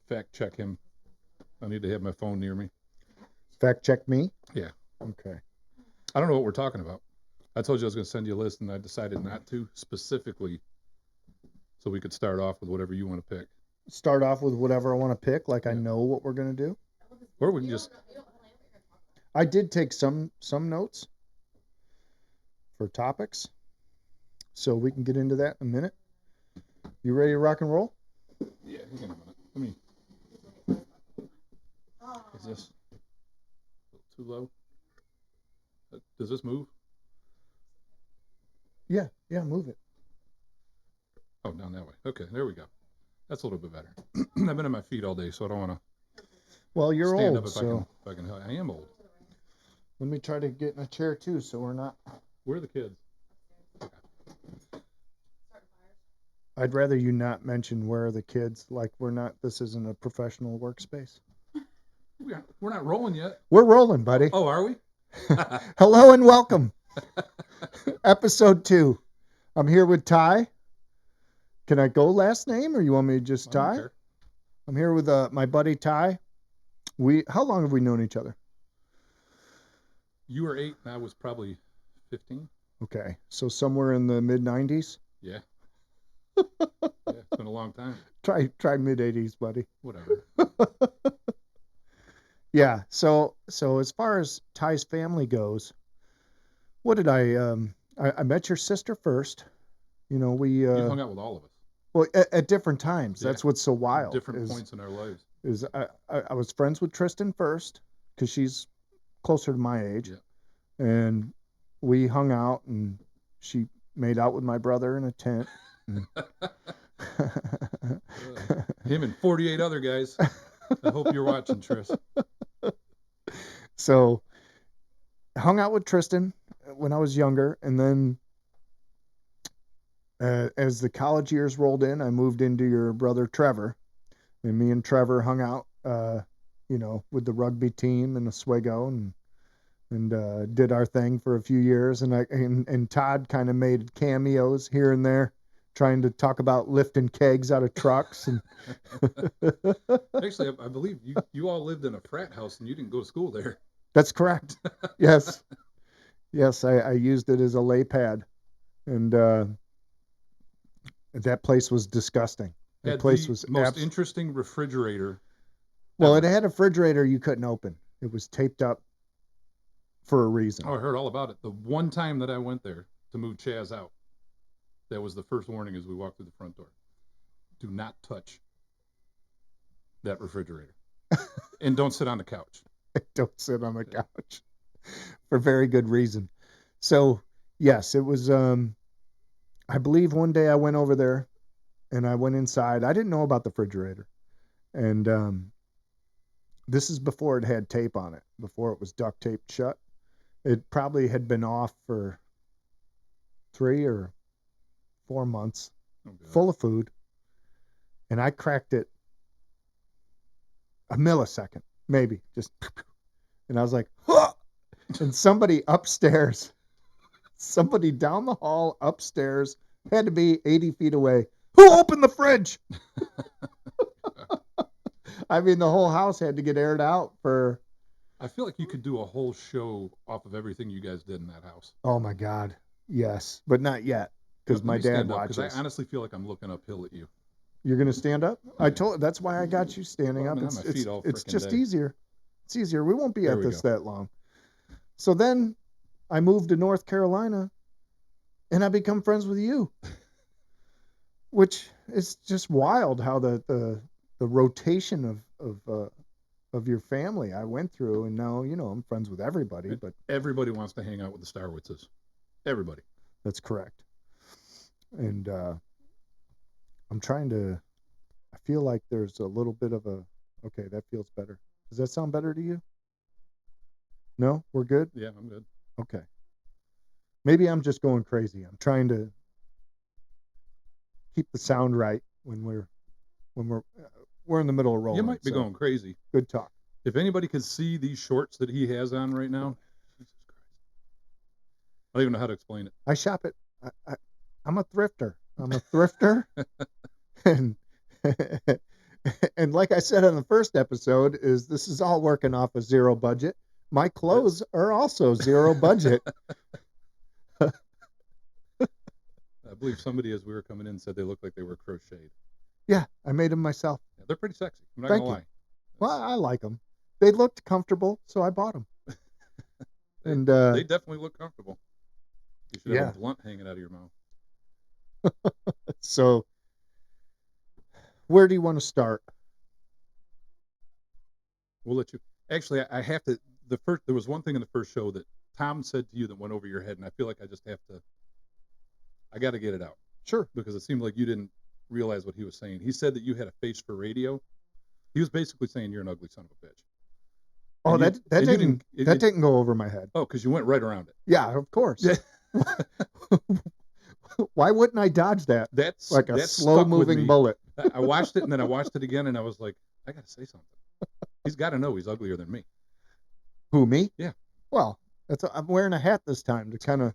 fact check him. I need to have my phone near me. Fact check me? Yeah. Okay. I don't know what we're talking about. I told you I was going to send you a list, and I decided not to specifically, so we could start off with whatever you want to pick. Start off with whatever I want to pick, like I Yeah. know what we're going to do. Or we can just. I did take some notes for topics, so we can get into that in a minute. You ready to rock and roll? Yeah, hang on a minute. Let me. Is this too low? Does this move? Yeah, move it. Oh, down that way. Okay, there we go. That's a little bit better. I've been on my feet all day, so I don't want to Well, you're stand old, up if so I can. I am old. let me try to get in a chair too, so we're not. Where are the kids? I'd rather you not mention where are the kids. Like we're not. This isn't a professional workspace. We're not rolling yet. We're rolling, buddy. Oh, are we? Hello and welcome. Episode 2. I'm here with Ty. Can I go last name, or you want me to just I don't Ty? care. I'm here with my buddy Ty. How long have we known each other? You were 8, and I was probably 15. Okay, so somewhere in the mid 90s. Yeah. Yeah, it's been a long time. Try mid 80s, buddy. Whatever. Yeah. So as far as Ty's family goes, what did I met your sister first. You know, we You hung out with all of us. well at different times. Yeah. That's what's so wild. Different points in our lives. Is I was friends with Tristan first because she's closer to my age, Yeah. and we hung out, and she made out with my brother in a tent. Him and 48 other guys. I hope you're watching, Tris. So hung out with Tristan when I was younger, and then as the college years rolled in, I moved into your brother Trevor, and me and Trevor hung out, with the rugby team in Oswego, and did our thing for a few years, and Todd kind of made cameos here and there, trying to talk about lifting kegs out of trucks. And Actually, I believe you all lived in a frat house and you didn't go to school there. That's correct. Yes. Yes, I used it as a lay pad, and that place was disgusting. That Had place the was most interesting refrigerator. well. ever. It had a refrigerator you couldn't open. It was taped up for a reason. Oh, I heard all about it. The one time that I went there to move Chaz out, that was the first warning as we walked through the front door. Do not touch that refrigerator. And don't sit on the couch. Don't sit on the couch for very good reason. So yes, it was. I believe one day I went over there, and I went inside. I didn't know about the refrigerator, and this is before it had tape on it. Before it was duct taped shut. It probably had been off for 3 or 4 months, Oh, God. full of food, and I cracked it a millisecond, maybe, just, and I was like, "Huh!" And somebody upstairs, somebody down the hall upstairs, had to be 80 feet away. Who opened the fridge? I mean, the whole house had to get aired out for. I feel like you could do a whole show off of everything you guys did in that house. Oh my God, yes, but not yet, because Let my me dad stand up, watches. because I honestly feel like I'm looking uphill at you. You're gonna stand up? I told. That's why I got you standing Well, up. I've been on my feet all It's frickin' just day. easier. It's easier. We won't be There at we this go. that long. So then I moved to North Carolina, and I become friends with you, which is just wild how the rotation of your family I went through, and now I'm friends with everybody. But Everybody wants to hang out with the Starwitzes. Everybody. that's correct. And I'm trying to. I feel like there's a little bit of a. Okay, that feels better. Does that sound better to you? No, we're good. Yeah, I'm good. Okay. Maybe I'm just going crazy. I'm trying to keep the sound right when we're in the middle of rolling. You might be so going crazy. Good talk. If anybody could see these shorts that he has on right now, Jesus Christ. I don't even know how to explain it. I shop at. I'm a thrifter. I'm a thrifter, and And like I said on the first episode, this is all working off a zero budget. My clothes are also zero budget. I believe somebody, as we were coming in, said they looked like they were crocheted. Yeah, I made them myself. Yeah, they're pretty sexy. I'm not Thank gonna you. lie. Well, I like them. They looked comfortable, so I bought them. And They definitely look comfortable. You should have yeah, a blunt hanging out of your mouth. so where do you want to start? We'll let you. Actually, I have to. There was one thing in the first show that Tom said to you that went over your head, and I feel like I just have to. I got to get it out Sure. because it seemed like you didn't realize what he was saying. He said that you had a face for radio. He was basically saying you're an ugly son of a bitch. Oh, And you- that and you didn't it- that it- didn't go over my head. Oh, because you went right around it. Yeah, of course. Why wouldn't I dodge that That's like a that stuck slow with moving me. bullet? I watched it and then I watched it again and I was like, I got to say something. He's got to know he's uglier than me. Who, me? Yeah. Well, I'm wearing a hat this time to kind of,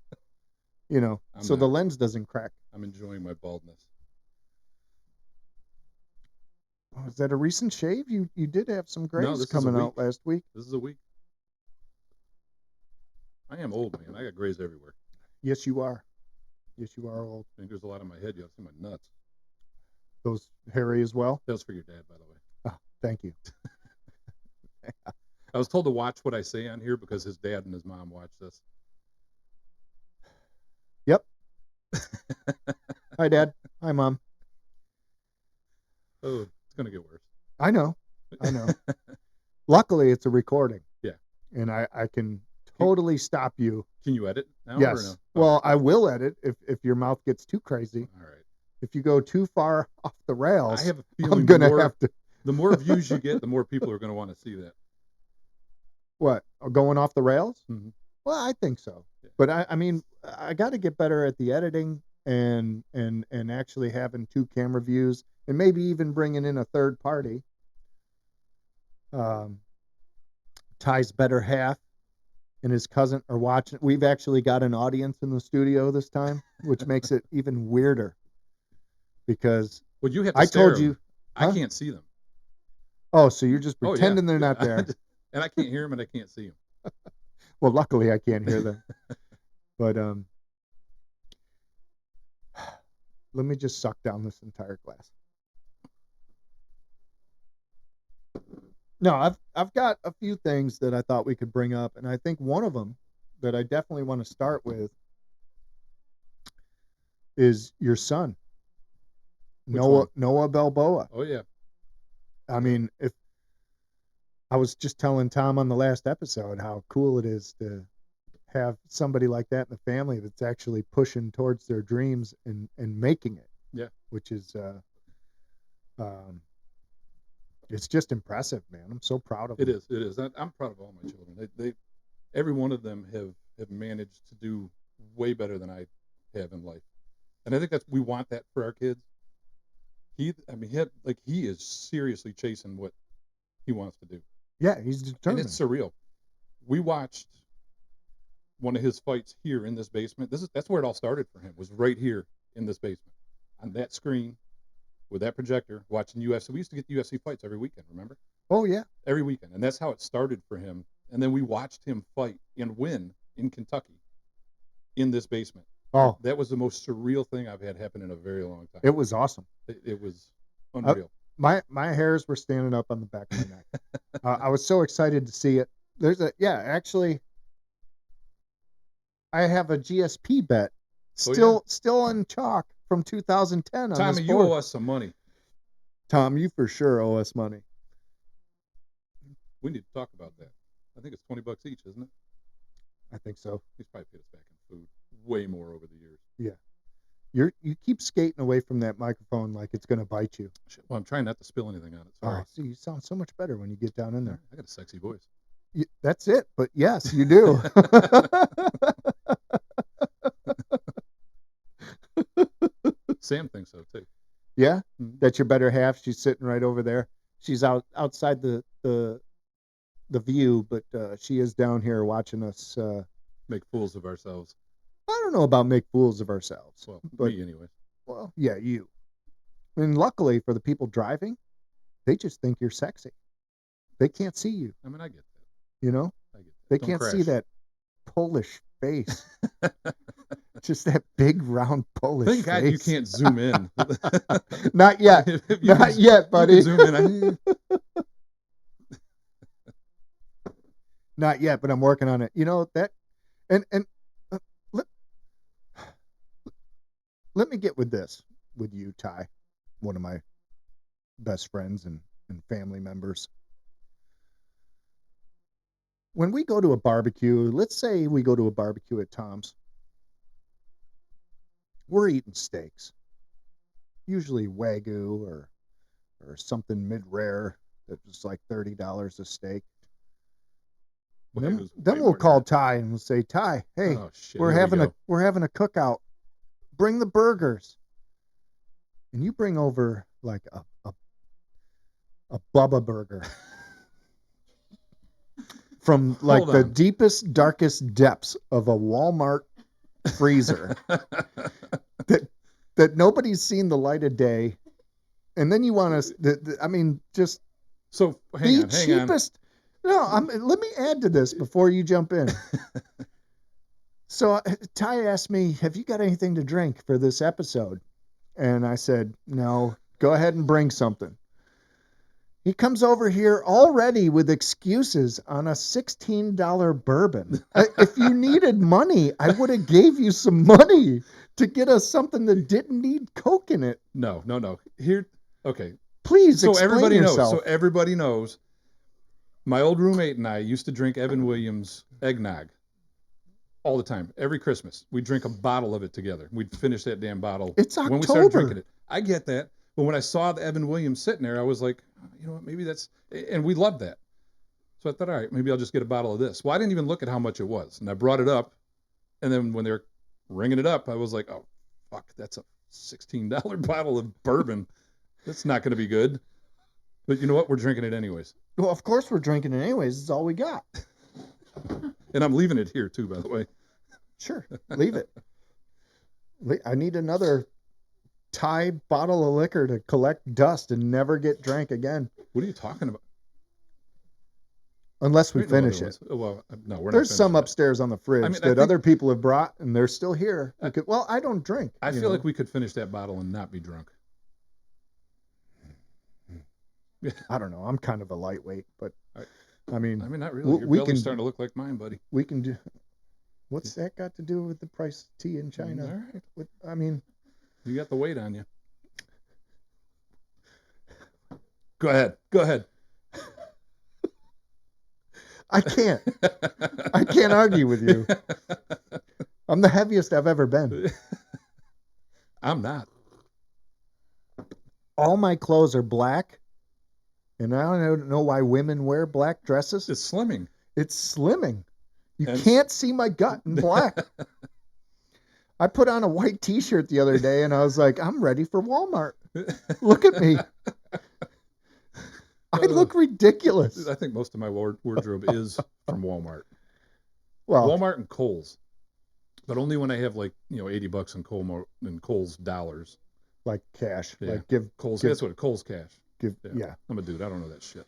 I'm so the not. lens doesn't crack. I'm enjoying my baldness. Oh, is that a recent shave? You did have some grays this is a coming out week. last week. This is a week. I am old, man. I got grays everywhere. Yes, you are. Yes, you are old. I think there's a lot on my head. You have to see my nuts. Those hairy as well. That was for your dad, by the way. Oh, thank you. I was told to watch what I say on here because his dad and his mom watch this. Yep. Hi, Dad. Hi, Mom. Oh, it's gonna get worse. I know. Luckily, it's a recording. Yeah. And I can totally stop you. Can you edit now? Yes. Or no? Well, I will edit if your mouth gets too crazy. All right. If you go too far off the rails, I have a feeling I'm gonna the more, have to. the more views you get, the more people are going to want to see that. What? Going off the rails? Mm-hmm. Well, I think so. Yeah. But I mean, I got to get better at the editing and actually having two camera views and maybe even bringing in a third party. Ty's better half and his cousin are watching. We've actually got an audience in the studio this time, which makes it even weirder because Well, you have to I stare told them. you. I Huh? can't see them. Oh, so you're just Oh, yeah. pretending they're not there. And I can't hear them and I can't see them. Well, luckily I can't hear them. But let me just suck down this entire glass. No, I've got a few things that I thought we could bring up, and I think one of them that I definitely want to start with is your son, Which Noah Balboa. Oh, yeah. I mean, if I was just telling Tom on the last episode how cool it is to have somebody like that in the family that's actually pushing towards their dreams and making it. Yeah. Which is it's just impressive, man. I'm so proud of It them. is. It is. I'm proud of all my children. They every one of them have managed to do way better than I have in life. And I think we want that for our kids. He is seriously chasing what he wants to do. Yeah, he's And determined. it's surreal. We watched one of his fights here in this basement. That's where it all started for him. Was right here in this basement, on that screen, with that projector, watching UFC. We used to get UFC fights every weekend. Remember? Oh yeah. Every weekend, and that's how it started for him. And then we watched him fight and win in Kentucky, in this basement. Oh, That was the most surreal thing I've had happen in a very long time. it was awesome. It was unreal. My hairs were standing up on the back of my neck. I was so excited to see it. Actually, I have a GSP bet still on chalk from 2010 on this Tommy, you board. owe us some money. Tom, you for sure owe us money. We need to talk about that. I think it's $20 each, isn't it? I think so. He's probably paid us back in food way more over the years. You keep skating away from that microphone like it's going to bite you. Shit, well, I'm trying not to spill anything on it. Sorry. Oh, see, you sound so much better when you get down in there. I got a sexy voice. That's it. But yes, you do. Sam thinks so too. Yeah, Mhm. that's your better half. She's sitting right over there. She's outside the view, but she is down here watching us. Make fools of ourselves. I don't know about make fools of ourselves. Well, But- me anyway. Well, yeah, you. And luckily for the people driving, They just think you're sexy. They can't see you, I mean, I get you know? that. I get that. They Don't can't see crash. that Polish face. Just that big round Polish Thank God you face. can't zoom in. Not yet. If you Not yet, You buddy. can zoom in. Not yet, but I'm working on it. You know that, and uh, let let me get with this with you, Ty, one of my best friends and family members. When we go to a barbecue, let's say we go to a barbecue at Tom's, we're eating steaks, usually Wagyu or something mid rare that's like $30 a steak. Well, it was Then way we'll more than call that. Ty and we'll say, Ty, hey, Oh shit! Here we go. we're having a cookout. Bring the burgers. And you bring over like a Bubba burger from like Hold the on. deepest, darkest depths of a Walmart freezer that nobody's seen the light of day. And then you want us, I mean, just So the hang on. cheapest. No, let me add to this before you jump in. So Ty asked me, have you got anything to drink for this episode? And I said, no, go ahead and bring something. He comes over here already with excuses on a $16 bourbon. If you needed money, I would have gave you some money to get us something that didn't need Coke in it. No. Here, okay. Please So explain everybody yourself. knows. So everybody knows. My old roommate and I used to drink Evan Williams eggnog all the time. Every Christmas, we'd drink a bottle of it together. We'd finish that damn bottle It's when we started October. drinking it. I get that, but when I saw the Evan Williams sitting there, I was like, you know what? Maybe that's. And we loved that. So I thought, all right, maybe I'll just get a bottle of this. Well, I didn't even look at how much it was, and I brought it up, and then when they were ringing it up, I was like, oh, fuck, that's a $16 bottle of bourbon. That's not going to be good. But you know what? We're drinking it anyways. Well, of course we're drinking it anyways. It's all we got. And I'm leaving it here too, by the way. Sure, leave it. I need another Thai bottle of liquor to collect dust and never get drank again. What are you talking about? Unless we There ain't no finish other it. ones. Well, no, we're There's not some finishing it. upstairs on the fridge I mean, I that think- other people have brought, and they're still here. Well, I don't drink. I you feel know. like we could finish that bottle and not be drunk. I don't know. I'm kind of a lightweight, but I mean, not really. Your we belly's can starting to look like mine, buddy. we can do. What's that got to do with the price of tea in China? All right. I mean, You got the weight on you. Go ahead. I can't. I can't argue with you. I'm the heaviest I've ever been. I'm not. All my clothes are black, and I don't know why women wear black dresses. It's slimming. It's slimming. You And- can't see my gut in black. I put on a white T-shirt the other day, and I was like, I'm ready for Walmart. Look at me. I look ridiculous. I think most of my wardrobe is from Walmart. Well, Walmart and Kohl's. But only when I have like, $80 in Kohl's dollars. like cash. Yeah. Like give Kohl's, Give- that's what Kohl's cash. yeah. I'm a dude. I don't know that shit.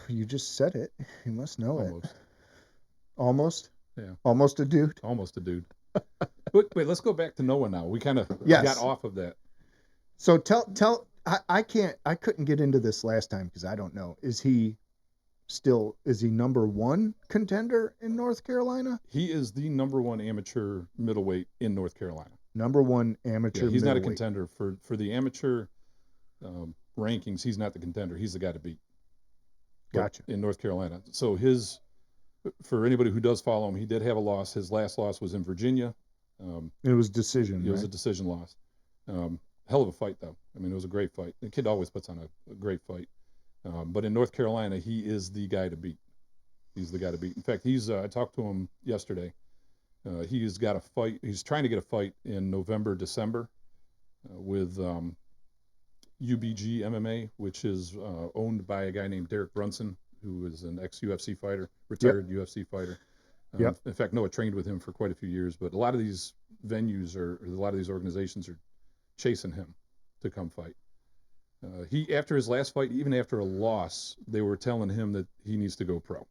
You just said it. You must know it. Almost. Almost. Yeah. Almost a dude. Almost a dude. Wait, let's go back to Noah now. We kind of Yes. got off of that. So tell I couldn't get into this last time because I don't know. Is he number one contender in North Carolina? He is the number one amateur middleweight in North Carolina. Number one amateur. Yeah, he's not a middleweight. contender for the amateur rankings. He's not the contender. He's the guy to beat. But Gotcha. in North Carolina. So for anybody who does follow him, he did have a loss. His last loss was in Virginia. It was decision. It was a Right? decision loss. Hell of a fight, though. I mean, it was a great fight. The kid always puts on a great fight. But in North Carolina, he is the guy to beat. He's the guy to beat. In fact, I talked to him yesterday. He's got a fight. He's trying to get a fight in November, December with UBG MMA, which is owned by a guy named Derek Brunson, who is an ex-UFC fighter, retired UFC fighter. Yep. In fact, Noah trained with him for quite a few years, but a lot of these venues or a lot of these organizations are chasing him to come fight. He after his last fight, even after a loss, they were telling him that he needs to go pro.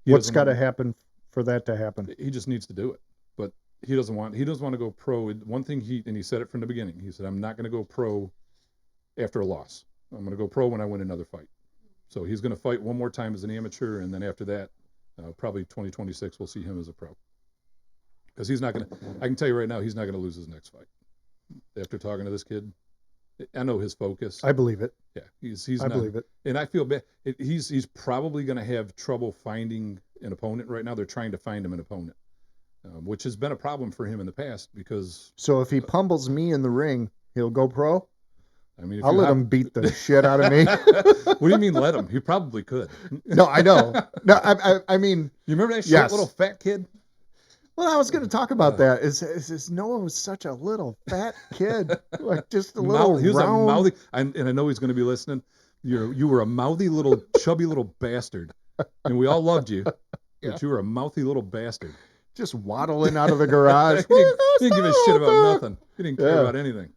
What's got to happen for that to happen? He just needs to do it. But he doesn't want to go pro. One thing he said it from the beginning. He said, I'm not going to go pro after a loss. I'm going to go pro when I win another fight. So he's going to fight one more time as an amateur, and then after that, probably 2026, we'll see him as a pro. Because he's not going to, I can tell you right now, he's not going to lose his next fight. After talking to this kid, I know his focus. I believe it. Yeah, he's I not, believe it. and I feel bad. He's probably going to have trouble finding an opponent right now. They're trying to find him an opponent, which has been a problem for him in the past because. So if he pummels me in the ring, he'll go pro? I mean, I'll let him beat the shit out of me. What do you mean let him? He probably could. No, I know. No, I mean. You remember that shit yes. little fat kid? Well, I was going to talk about that. Is Noah was such a little fat kid, like just a little He was round. a mouthy, and I know he's going to be listening. You were a mouthy little, chubby little bastard, and we all loved you, but you were a mouthy little bastard. Just waddling out of the garage. He didn't give a shit about nothing. He didn't care about anything.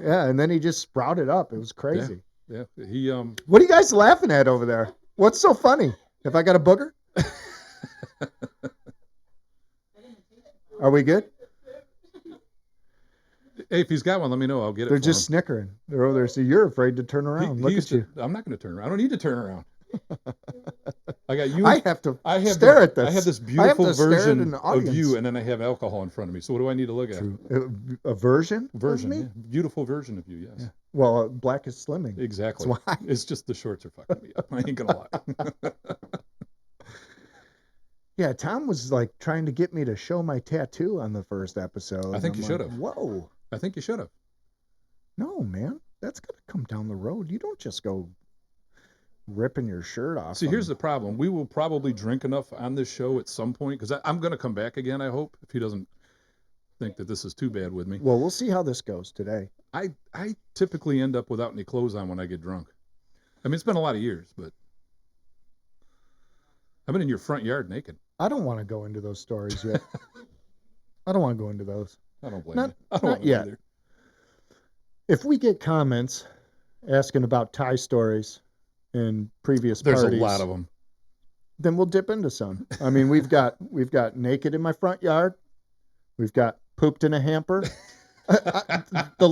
Yeah, and then he just sprouted up. It was crazy. Yeah. He What are you guys laughing at over there? What's so funny? Have I got a booger? Are we good? Hey, if he's got one, let me know. I'll get it. They're just snickering. They're over there. So you're afraid to turn around. Look at you. I'm not going to turn around. I don't need to turn around. I got you. I have to stare at this. I have this beautiful version of you, and then I have alcohol in front of me. So what do I need to look at? A version? Version. Yeah. Beautiful version of you, yes. Yeah. Well, black is slimming. Exactly. That's why. It's just the shorts are fucking me up. I ain't going to lie. Yeah, Tom was like trying to get me to show my tattoo on the first episode. I think you should have. Whoa. I think you should have. No, man. That's going to come down the road. You don't just go ripping your shirt off. See, here's the problem. We will probably drink enough on this show at some point, because I'm going to come back again, I hope, if he doesn't think that this is too bad with me. Well, we'll see how this goes today. I typically end up without any clothes on when I get drunk. I mean, it's been a lot of years, but I've been in your front yard naked. I don't want to go into those stories yet. I don't want to go into those. I don't blame you. I don't want to yet. either. If we get comments asking about Ty stories in previous There's parties, a lot of them. Then we'll dip into some. I mean, we've got naked in my front yard. We've got pooped in a hamper. The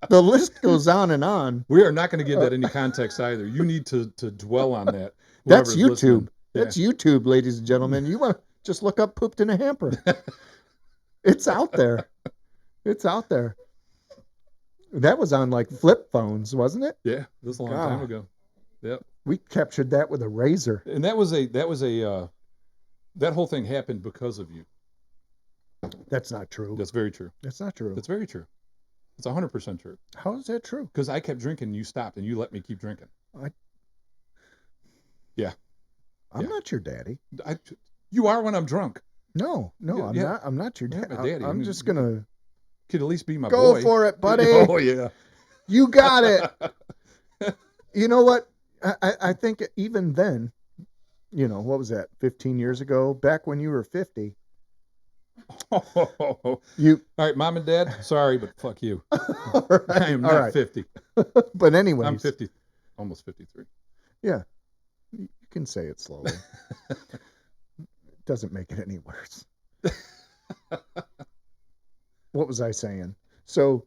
list goes on and on. We are not going to give that any context either. You need to dwell on that. That's YouTube. Listening. That's YouTube, ladies and gentlemen. You want to just look up pooped in a hamper. It's out there. It's out there. That was on like flip phones, wasn't it? Yeah, this was a long time ago. Yep. We captured that with a razor. And that was that whole thing happened because of you. That's not true. That's very true. That's not true. That's very true. It's 100% true. How is that true? Because I kept drinking, and you stopped, and you let me keep drinking. Yeah. I'm not your daddy. You are when I'm drunk. No, Yeah. I'm not your Yeah, daddy. my daddy. I'm just gonna Could at least be my go boy. for it, buddy. Oh yeah. You got it. You know what? I think even then, what was that? 15 years ago, back when you were 50. All right, Mom and Dad, sorry, but fuck you. I am not 50. But anyway, I'm 50, almost 53. Yeah, you can say it slowly. It doesn't make it any worse. What was I saying? So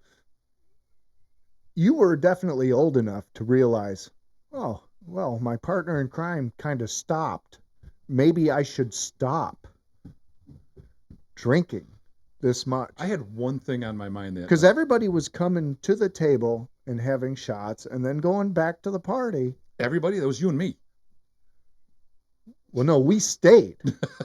you were definitely old enough to realize, oh, well, my partner in crime kind of stopped. Maybe I should stop drinking this much. I had one thing on my mind that because everybody was coming to the table and having shots and then going back to the party. Everybody? That was you and me. Well, no, we stayed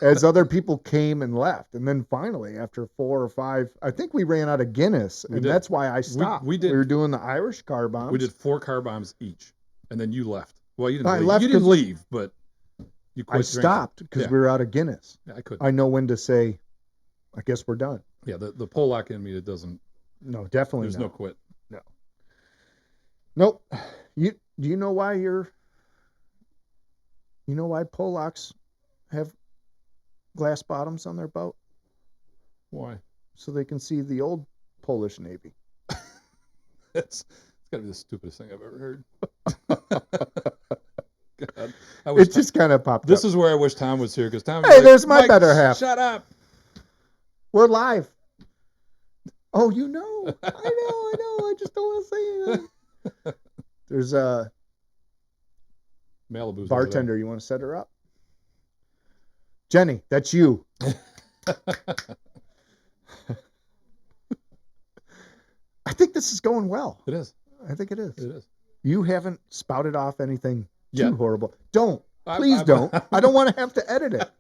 as other people came and left. And then finally, after 4 or 5, I think we ran out of Guinness. And that's why I stopped. We did. We were doing the Irish car bombs. We did 4 car bombs each. And then you left. Well, you didn't leave. Left. You didn't leave, but you quit I stopped because we were out of Guinness. Yeah, I couldn't. I know when to say, I guess we're done. Yeah, the Polak in me, it doesn't. No, definitely There's no quit. No. Nope. Do you know why You know why Polacks have glass bottoms on their boat? Why? So they can see the old Polish Navy. It's got to be the stupidest thing I've ever heard. God, I wish It just kind of popped this up. is where I wish Tom was here because Tom. Hey, there's my better half. Shut up. We're live. Oh, you know. I know. I just don't want to say anything. There's a Malibu's bartender. You want to set her up? Jenny, that's you. I think this is going well. It is. I think it is. It is. You haven't spouted off anything too Yeah. horrible. Don't. Please don't. I don't want to have to edit it.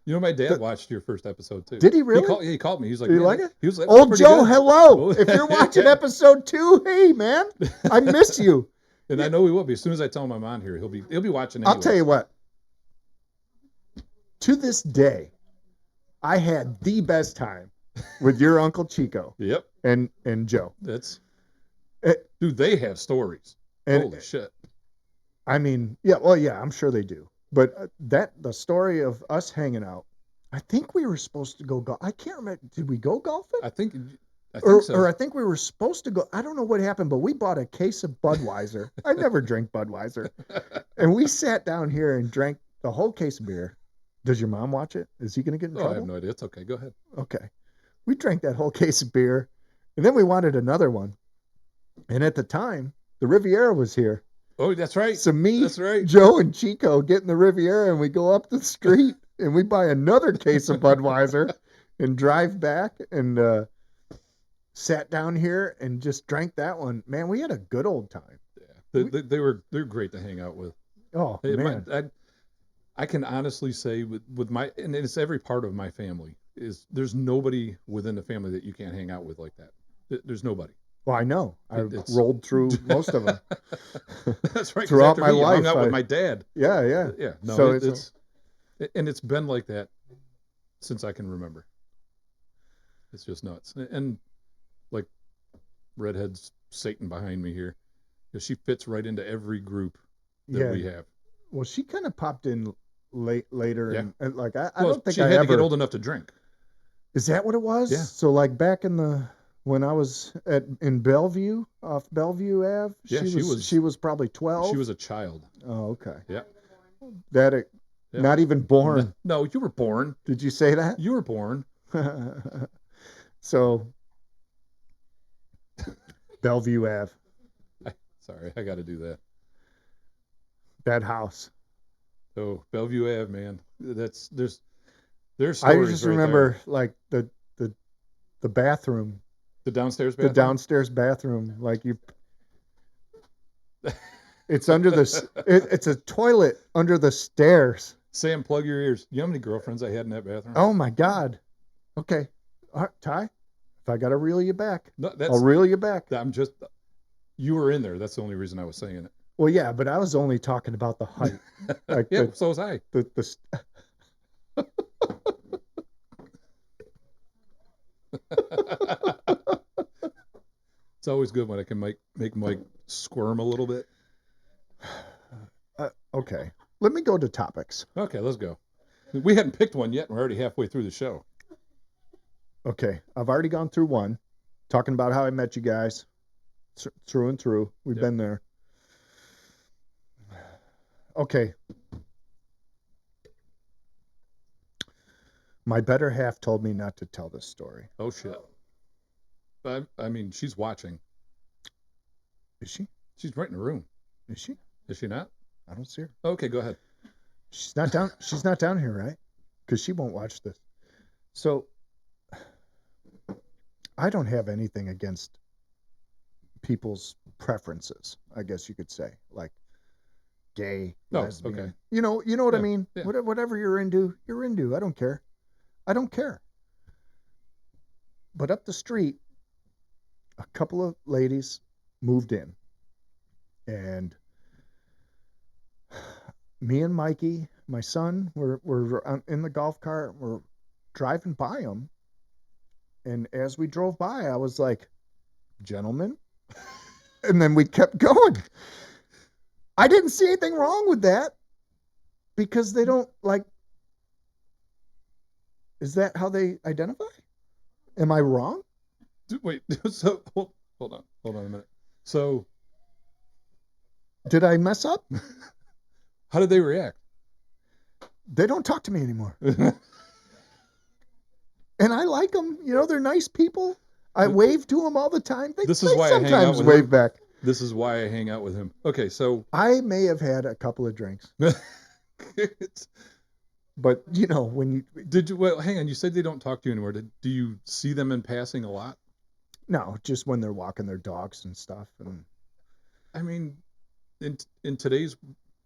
You know, my dad watched your first episode too. Did he really? He called me. He's like, Did you like it? He was like, Old pretty Joe, good. hello. If you're watching episode 2, hey man, I miss you. And I know he will be. As soon as I tell him I'm on here, he'll be watching. Anyway. I'll tell you what. To this day, I had the best time with your Uncle Chico. Yep. And Joe. That's It, dude. They have stories. and, Holy shit. I mean, yeah. Well, yeah. I'm sure they do. But the story of us hanging out. I think we were supposed to go golf. I can't remember. Did we go golfing? I think so. Or I think we were supposed to go. I don't know what happened, but we bought a case of Budweiser. I never drink Budweiser. And we sat down here and drank the whole case of beer. Does your mom watch it? Is he going to get in trouble? I have no idea. It's okay. Go ahead. Okay. We drank that whole case of beer. And then we wanted another one. And at the time, the Riviera was here. Oh, that's right. So me, That's right. Joe, and Chico get in the Riviera and we go up the street and we buy another case of Budweiser and drive back and sat down here and just drank that one. Man, we had a good old time. Yeah. They're great to hang out with. Oh, man. I can honestly say with my, and it's every part of my family, is there's nobody within the family that you can't hang out with like that. There's nobody. Well, I know. I It's- rolled through most of them. That's right. 'cause Throughout after my me, I hung life, out with my dad. Yeah, yeah. Yeah. No, So it's been like that since I can remember. It's just nuts. And like redhead's Satan behind me here, because she fits right into every group that we have. Well, she kind of popped in later. Yeah. And like, I Well, don't think she I had ever. to get old enough to drink. Is that what it was? Yeah. So like back when I was in Bellevue, off Bellevue Ave, Yeah, she was probably 12. She was a child. Oh, okay. Yeah. Yeah. Not even born. No, you were born. Did you say that? You were born. So Bellevue Ave, Sorry, I got to do that. that house. So Bellevue Ave, man, there's stories. I just right remember there. like the bathroom, The downstairs the bathroom. downstairs bathroom. Like it's under it's a toilet under the stairs. Sam, plug your ears. You know how many girlfriends I had in that bathroom? Oh my God. Okay. All right, Ty, if I got to reel you back, No, I'll reel you back. You were in there. That's the only reason I was saying it. Well, yeah, but I was only talking about the height. Like Yeah, so was I. It's always good when I can make Mike squirm a little bit. Okay. Let me go to topics. Okay, let's go. We hadn't picked one yet, and we're already halfway through the show. Okay. I've already gone through one, talking about how I met you guys through and through. We've Yep. been there. Okay. My better half told me not to tell this story. Oh shit! I mean, she's watching. Is she? She's right in the room. Is she? Is she not? I don't see her. Okay, go ahead. She's not down. She's not down here, right? Because she won't watch this. So I don't have anything against people's preferences, I guess you could say, like gay, Oh, lesbian. okay. You know what I Yeah, mean? yeah. Whatever you're into, you're into. I don't care. I don't care. But up the street, a couple of ladies moved in, and me and Mikey, my son, were in the golf cart. We're driving by them, and as we drove by, I was like, "Gentlemen," and then we kept going. I didn't see anything wrong with that because they don't like. Is that how they identify? Am I wrong? Wait, so hold on a minute. So Did I mess up? how did they react? They don't talk to me anymore. And I like them. You know, they're nice people. I wave to them all the time. This is why I hang out sometimes with wave him. back. This is why I hang out with him. Okay, so I may have had a couple of drinks, but you know, when you did you? Well, hang on. You said they don't talk to you anymore. Do you see them in passing a lot? no, just when they're walking their dogs and stuff. And I mean, in today's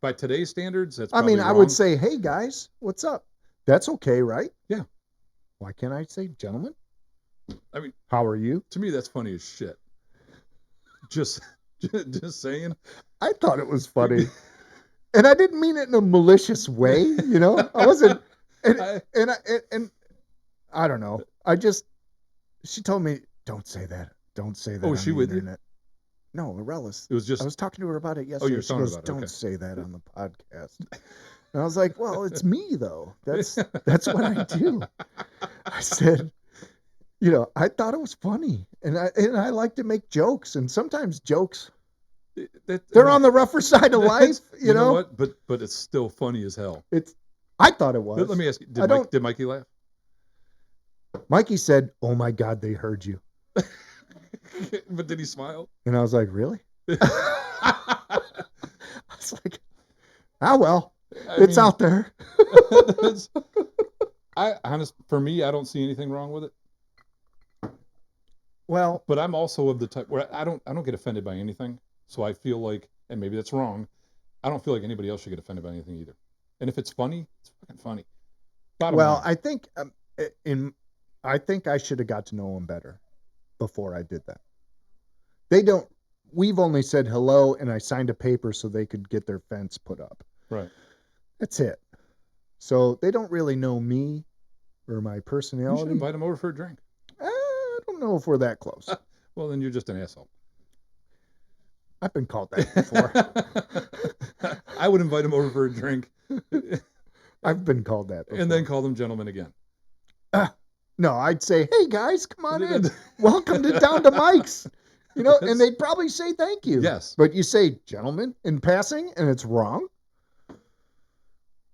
by today's standards, that's I probably mean, I wrong. would say, "Hey guys, what's up?" That's okay, right? Yeah. Why can't I say, "Gentlemen"? I mean, How are you? to me, that's funny as shit. Just saying. I thought it was funny, and I didn't mean it in a malicious way. You know, I wasn't. And I don't know. She told me, "Don't say that. Don't say that." Oh, on is she the with internet. No, Arelis. It was just. I was talking to her about it Oh, yesterday. you were She talking goes, about it. "Don't Okay. say that on the podcast." And I was like, "Well, it's me though. That's what I do." I said, "You know, I thought it was funny, and I like to make jokes, and sometimes jokes they're on the rougher side of life. You know what? But it's still funny as hell. It's. I thought it was. Let me ask you. I don't- Did Mikey laugh? Mikey said, "Oh my God, they heard you," But did he smile? and I was like, "Really?" I was like, "Ah, well, it's out there." For me, I don't see anything wrong with it. Well, But I'm also of the type where I don't get offended by anything. So I feel like, and maybe that's wrong, I don't feel like anybody else should get offended by anything either. And if it's funny, it's fucking funny. Bottom line. I think I should have got to know him better before I did that. They don't. We've only said hello, and I signed a paper so they could get their fence put up. Right. That's it. So they don't really know me or my You should personality. invite him over for a drink. I don't know if we're that close. Well, then you're just an asshole. I've been called that before. I would invite him over for a drink. I've been called that before. And then call them gentlemen again. No, I'd say, "Hey guys, come on in. Welcome to Down to Mike's." You know, and they'd probably say thank you. Yes. But you say "gentlemen" in passing, and it's wrong.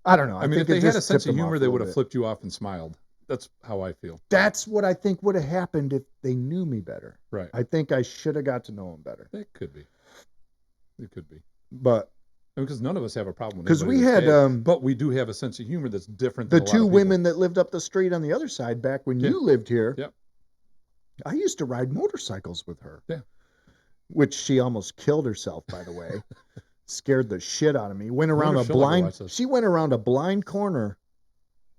I don't know. I mean, if think they it had a just sense tipped of them off humor, a they little would have bit. flipped you off and smiled. That's how I feel. That's what I think would have happened if they knew me better. Right. I think I should have got to know them better. It could be. It could be. But Because none of us have a problem with 'Cause anybody we that's had, gay, but we do have a sense of humor that's different the than a lot two of people. women that lived up the street on the other side back when Yeah. you lived here, Yep. I used to ride motorcycles with her. Yeah. Which she almost killed herself, by the way. Scared the shit out of me. Went around wonder a if she'll ever blind. watch this. She went around a blind corner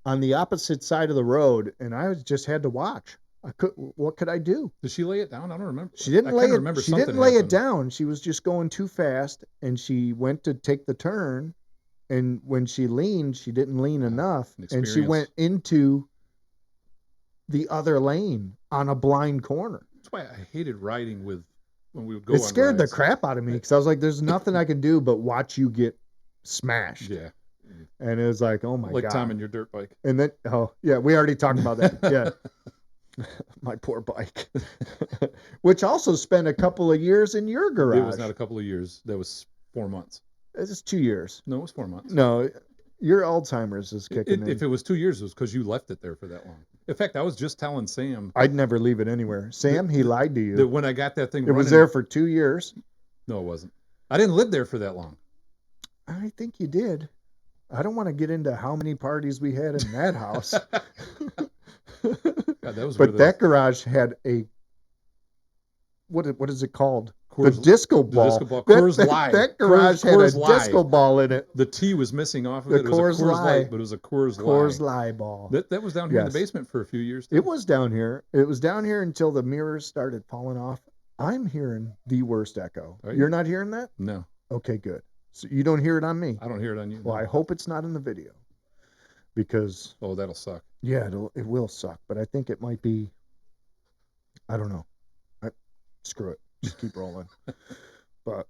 on the opposite side of the road, and I just had to watch. What could I do? Did she lay it down? I don't remember. She didn't I lay kinda it. remember She something didn't lay it happened. down. She was just going too fast, and she went to take the turn, and when she leaned, she didn't lean enough, an and she experience. went into the other lane on a blind corner. That's why I hated riding with when we would go. It on scared the rides. crap out of me because I was like, "There's nothing I can do but watch you get smashed." Yeah. And it was like, "Oh my Like god!" Tom and your dirt bike. And then, oh yeah, we already talked about that. Yeah, my poor bike, which also spent a couple of years in your garage. It was not a couple of years. That was 4 months. It's 2 years. No, it was 4 months. No, your Alzheimer's is kicking in. If it was 2 years, it was because you left it there for that long. In fact, I was just telling Sam I'd never leave it anywhere. Sam, he lied to you. that when I got that thing It was running- there for 2 years. No, it wasn't. I didn't live there for that long. I think you did. I don't want to get into how many parties we had in that house. God, that was where But the that garage had a what is it called? Coors- the disco ball. disco ball. That- Coors that, Light. that garage had Coors a Light. disco ball in it. The T was missing off of The it. It was a Coors Coors Light. Light, but it was a Coors Coors Light. Light ball. That was down here in the Yes. basement for a few years. Too. It was down here. It was down here until the mirrors started falling off. I'm hearing the worst echo. Are you? You're not hearing that? No, Okay, good. So you don't hear it on me. I don't hear it on you. Well, no. I hope it's not in the video. Because Oh, that'll suck. yeah, it will suck, but I think it might be. I don't know. Screw it. Just keep rolling. But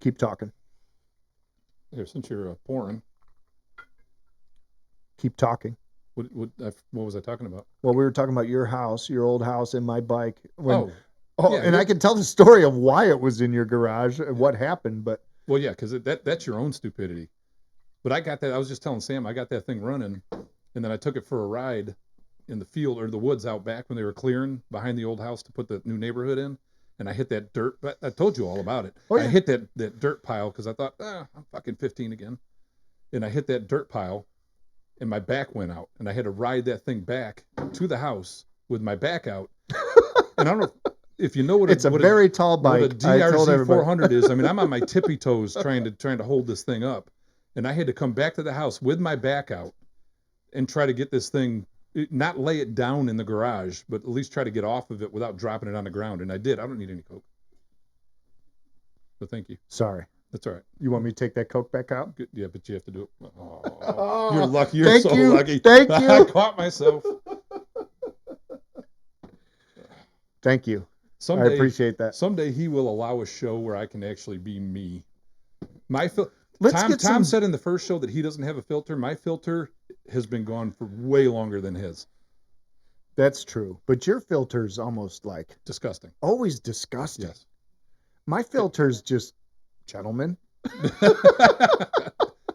keep talking. Here, since you're pouring, Keep talking. What was I talking about? Well, we were talking about your house, your old house, and my bike. Oh, yeah, And I can tell the story of why it was in your garage and what happened, but well, yeah, because that's your own stupidity. But I got that. I was just telling Sam, I got that thing running, and then I took it for a ride in the field or the woods out back when they were clearing behind the old house to put the new neighborhood in. And I hit that dirt. But I told you all about it. Oh, I yeah. hit that dirt pile because I thought, I'm fucking 15 again. And I hit that dirt pile, and my back went out, and I had to ride that thing back to the house with my back out. And I don't know if you know it's a very tall bike. What a DRZ 400 is. I mean, I'm on my tippy toes trying to hold this thing up, and I had to come back to the house with my back out and try to get this thing, not lay it down in the garage, but at least try to get off of it without dropping it on the ground. And I did. I don't need any Coke. But thank you. Sorry. That's all right. You want me to take that Coke back out? Good. Yeah, but you have to do it. Oh, you're lucky. You're Thank so you. lucky. Thank I you. caught myself. Thank you. Someday, I appreciate that. Someday he will allow a show where I can actually be me. Let's Tom get some... said in the first show that he doesn't have a filter. My filter has been gone for way longer than his. That's true. But your filter's almost like... disgusting. Always disgusting. Yes. My filter's just, gentlemen.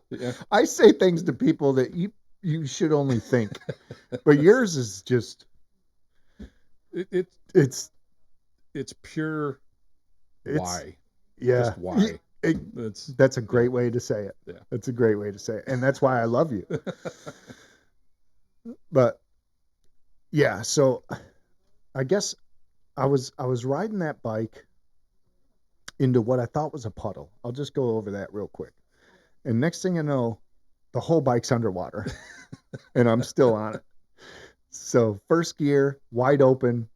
Yeah. I say things to people that you should only think. But yours is just... It's pure why. Yeah. Just why. That's a great way to say it. Yeah. That's a great way to say it. And that's why I love you. But yeah, so I guess I was riding that bike into what I thought was a puddle. I'll just go over that real quick. And next thing you know, the whole bike's underwater. And I'm still on it. So first gear, wide open,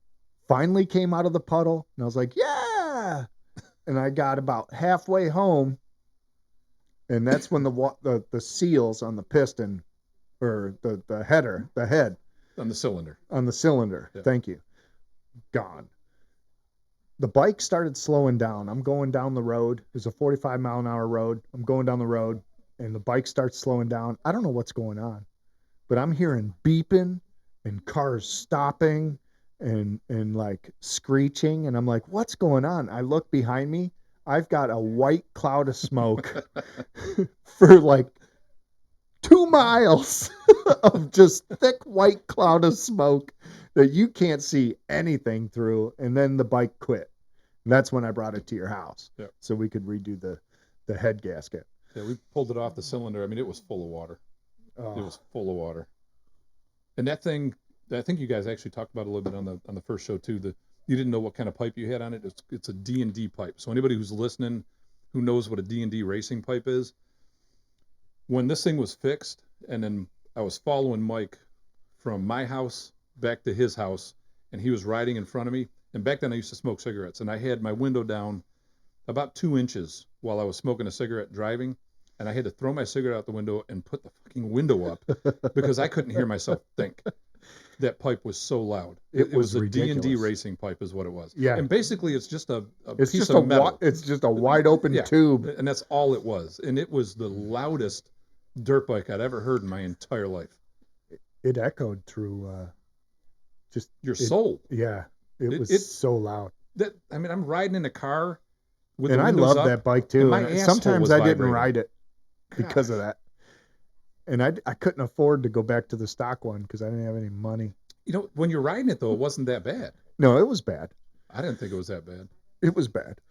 finally came out of the puddle, and I was like, yeah. And I got about halfway home, and that's when the seals on the piston, or the head on the cylinder. Yeah. Thank you. Gone. The bike started slowing down. I'm going down the road. There's a 45-mile-an-hour road. I'm going down the road, and the bike starts slowing down. I don't know what's going on, but I'm hearing beeping and cars stopping and like screeching, and I'm like, what's going on? I look behind me. I've got a white cloud of smoke for like 2 miles of just thick white cloud of smoke that you can't see anything through. And then the bike quit. And that's when I brought it to your house. Yep. So we could redo the head gasket. Yeah, we pulled it off the cylinder. I mean, it was full of water. Oh. It was full of water. And that thing, I think you guys actually talked about it a little bit on the first show too. You didn't know what kind of pipe you had on it. It's a D&D pipe. So anybody who's listening who knows what a D&D racing pipe is, when this thing was fixed, and then I was following Mike from my house back to his house, and he was riding in front of me. And back then I used to smoke cigarettes, and I had my window down about 2 inches while I was smoking a cigarette driving, and I had to throw my cigarette out the window and put the fucking window up because I couldn't hear myself think. That pipe was so loud. It was a ridiculous. D&D racing pipe is what it was. Yeah. And basically it's just a it's piece just of metal. It's just a wide open tube. And that's all it was. And it was the loudest dirt bike I'd ever heard in my entire life. It echoed through just your soul. Yeah. It was so loud. I'm riding in a car with and the I windows love up, that bike too. And sometimes I didn't vibrating. ride it because of that. And I couldn't afford to go back to the stock one because I didn't have any money. You know, when you're riding it though, it wasn't that bad. No, it was bad. I didn't think it was that bad. It was bad.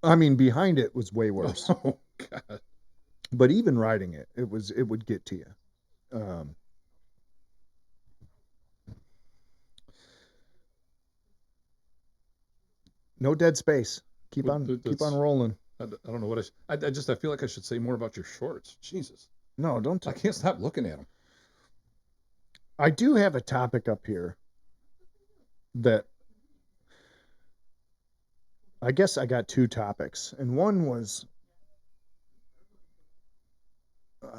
I mean, behind it was way worse. Oh God. But even riding it, it would get to you. No dead space. Keep on rolling. I don't know what I feel like I should say more about your shorts. Jesus. No, don't. I can't stop looking at them. I do have a topic up here that I guess I got 2 topics, and one was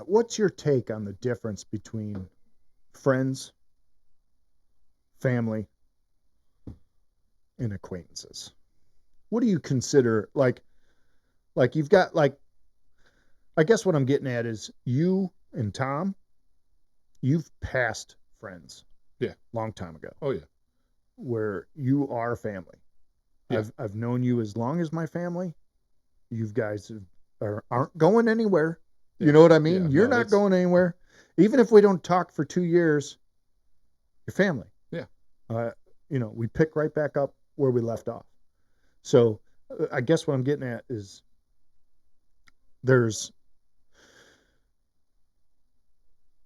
what's your take on the difference between friends, family, and acquaintances? What do you consider like you've got like, I guess what I'm getting at is you and Tom, you've passed friends. Yeah. Long time ago. Oh yeah. Where you are family. Yeah. I've known you as long as my family. You guys aren't going anywhere. Yeah. You know what I mean? Yeah, You're no, not that's- going anywhere. Even if we don't talk for 2 years, you're family. Yeah. We pick right back up where we left off. So I guess what I'm getting at is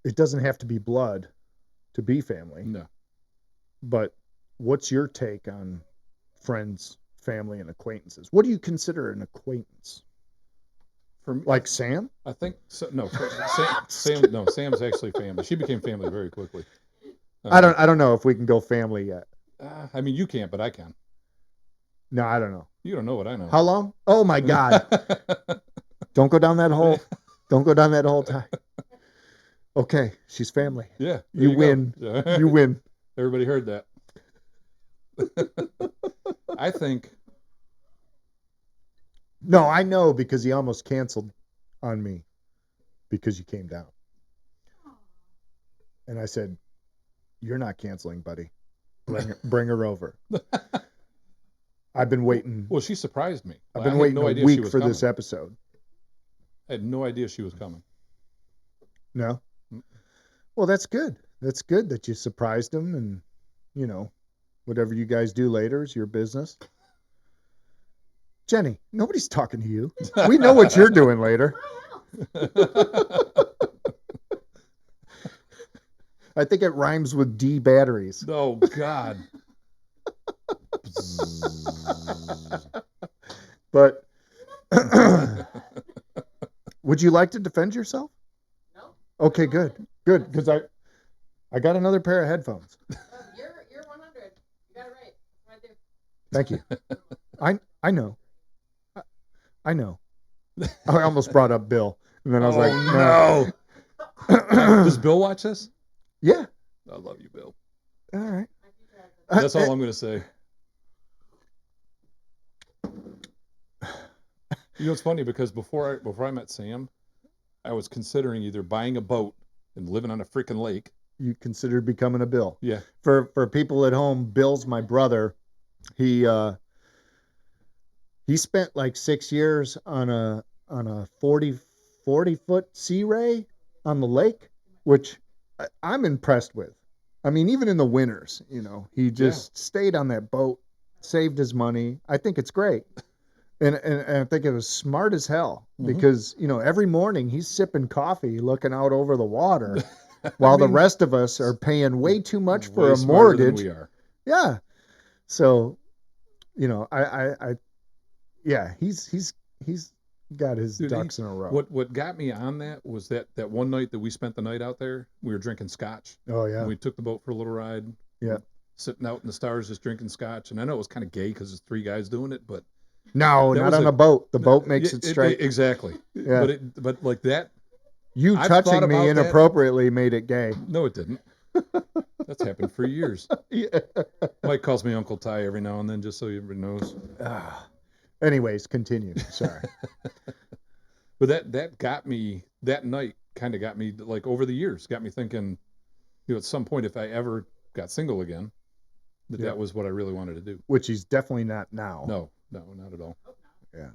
it doesn't have to be blood to be family. No. But what's your take on friends, family, and acquaintances? What do you consider an acquaintance? For me, Like Sam? I think so. No, Sam. No, Sam's actually family. She became family very quickly. I don't know if we can go family yet. I mean, you can't, but I can. No, I don't know. You don't know what I know. How long? Oh my God. Don't go down that hole. Don't go down that hole, Ty. Okay, she's family. Yeah. You go. win. Yeah. You win. Everybody heard that. I think. No, I know because he almost canceled on me because you came down. And I said, "You're not canceling, buddy. Bring her over." I've been waiting. Well, she surprised me. I've I been had waiting no a idea she week was for coming. this episode. I had no idea she was coming. No? Well, that's good. That's good that you surprised him, and, whatever you guys do later is your business. Jenny, nobody's talking to you. We know what you're doing later. I think it rhymes with D batteries. Oh, God. But would you like to defend yourself? No. Okay, good. Good, because I got another pair of headphones. You're 100. You got it right. Right there. Thank you. I know. I know. I almost brought up Bill, and then I was like, no. Does Bill watch this? Yeah. I love you, Bill. All right. That's all I'm going to say. You know, it's funny because before I met Sam, I was considering either buying a boat and living on a freaking lake. You considered becoming a Bill. Yeah. For people at home, Bill's my brother. He spent like 6 years on a 40 foot Sea Ray on the lake, which I'm impressed with. I mean, even in the winters, he just stayed on that boat, saved his money. I think it's great. And I think it was smart as hell because, every morning he's sipping coffee looking out over the water while the rest of us are paying way too much for way a smarter than mortgage. we are. Yeah. So, he's got his Dude, ducks in a row. What got me on that was that one night that we spent the night out there, we were drinking scotch. Oh, yeah. And we took the boat for a little ride. Yeah. Sitting out in the stars just drinking scotch. And I know it was kind of gay because it's 3 guys doing it, but No, that not was on a boat. The boat makes it straight. Exactly. Yeah. But like that. You I've touching thought me about that. inappropriately made it gay. No, it didn't. That's happened for years. Yeah. Mike calls me Uncle Ty every now and then, just so everybody knows. Anyways, continue. Sorry. But that got me, that night kind of got me, like over the years, got me thinking, at some point, if I ever got single again, that was what I really wanted to do. Which he's definitely not now. No, not at all. Yeah.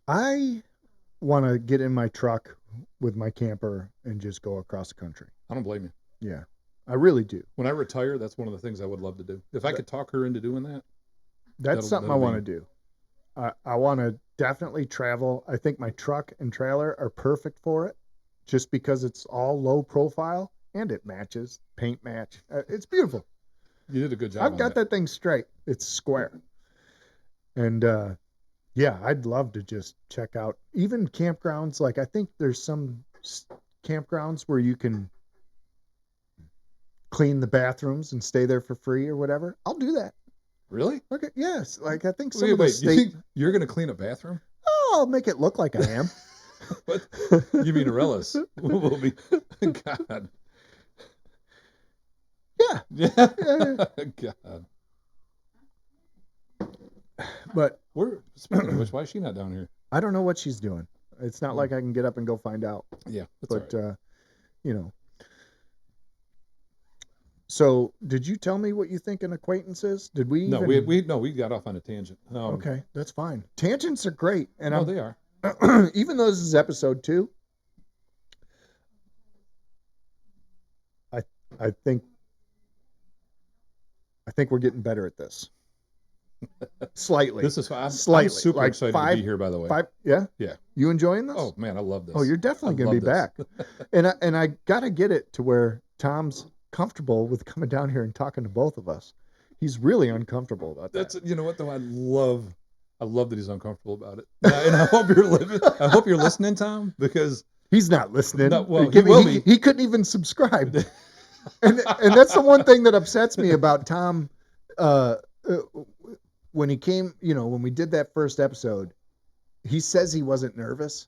I want to get in my truck with my camper and just go across the country. I don't blame you. Yeah, I really do. When I retire, that's one of the things I would love to do. If I could talk her into doing that. That's something I want to do. I want to definitely travel. I think my truck and trailer are perfect for it just because it's all low profile and it matches, paint match. It's beautiful. You did a good job. I've got that thing straight. It's square. And I'd love to just check out even campgrounds. Like I think there's some campgrounds where you can clean the bathrooms and stay there for free or whatever. I'll do that. Really? Okay. Yes. Like I think some Wait, of the you state. think you're going to clean a bathroom? Oh, I'll make it look like I am. What? You mean Arelis? Will be. God. Yeah. Yeah. God. But Speaking of which, why is she not down here? I don't know what she's doing. It's not Mm. like I can get up and go find out. Yeah, that's all But right. you know. So, did you tell me what you think an acquaintance is? Did we No, even? we got off on a tangent. Okay, that's fine. Tangents are great, and No, they are. I'm even though this is episode 2, I think we're getting better at this. Slightly. This is I'm Slightly. super Like excited 5 to be here. By the way. 5 yeah? Yeah. You enjoying this? Oh man, I love this. Oh, you're definitely I going to love be this. back. And I got to get it to where Tom's comfortable with coming down here and talking to both of us. He's really uncomfortable about that. That's you know what though, I love that he's uncomfortable about it. And I hope you're living. I hope you're listening, Tom, because He's not listening. No, well, Give he will me- be. he couldn't even subscribe. and that's the one thing that upsets me about Tom. When he came, when we did that first episode, he says he wasn't nervous,